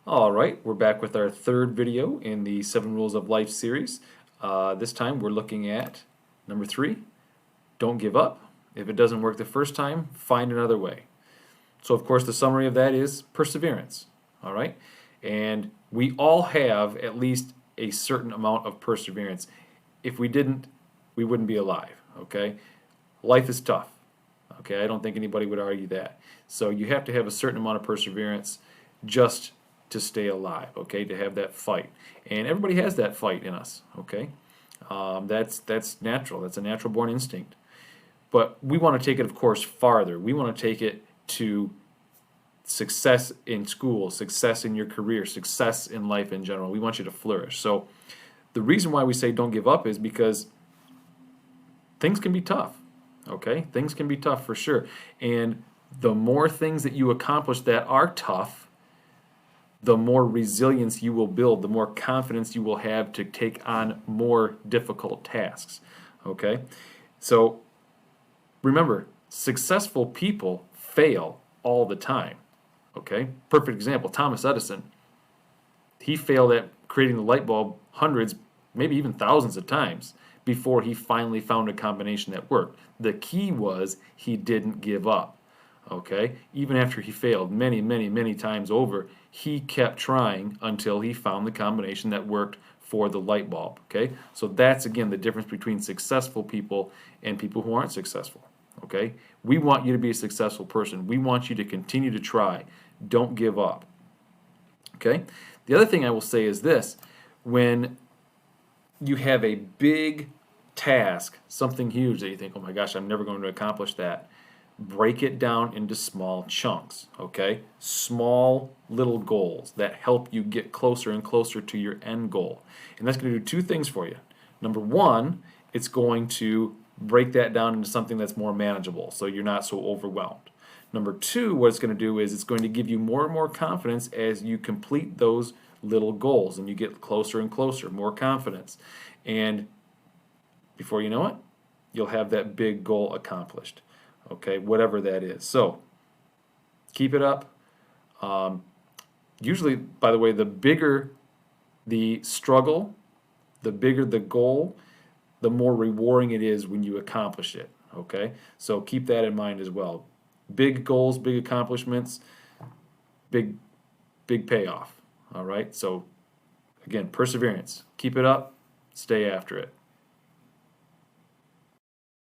All right, we're back with our third video in the 7 Rules of Life series. This time we're looking at number 3, don't give up. If it doesn't work the first time, find another way. So of course the summary of that is perseverance. All right, and we all have at least a certain amount of perseverance. If we didn't, we wouldn't be alive. Okay, life is tough. Okay, I don't think anybody would argue that. So you have to have a certain amount of perseverance just to stay alive, okay, to have that fight. And everybody has that fight in us, okay? That's natural. That's a natural born instinct. But we want to take it, of course, farther. We want to take it to success in school, success in your career, success in life in general. We want you to flourish. So the reason why we say don't give up is because things can be tough, okay? Things can be tough for sure. And the more things that you accomplish that are tough, the more resilience you will build, the more confidence you will have to take on more difficult tasks. Okay? So remember, successful people fail all the time. Okay? Perfect example, Thomas Edison. He failed at creating the light bulb hundreds, maybe even thousands of times before he finally found a combination that worked. The key was he didn't give up. Okay? Even after he failed many, many, many times over, he kept trying until he found the combination that worked for the light bulb. Okay? So that's, again, the difference between successful people and people who aren't successful. Okay? We want you to be a successful person. We want you to continue to try. Don't give up. Okay? The other thing I will say is this. When you have a big task, something huge that you think, oh my gosh, I'm never going to accomplish that, break it down into small chunks, okay? Small little goals that help you get closer and closer to your end goal. And that's going to do two things for you. Number one, it's going to break that down into something that's more manageable so you're not so overwhelmed. Number two, what it's going to do is it's going to give you more and more confidence as you complete those little goals and you get closer and closer, more confidence. And before you know it, you'll have that big goal accomplished. Okay, whatever that is. So keep it up. Usually, by the way, the bigger the struggle, the bigger the goal, the more rewarding it is when you accomplish it. Okay, so keep that in mind as well. Big goals, big accomplishments, big payoff. All right, so again, perseverance. Keep it up. Stay after it.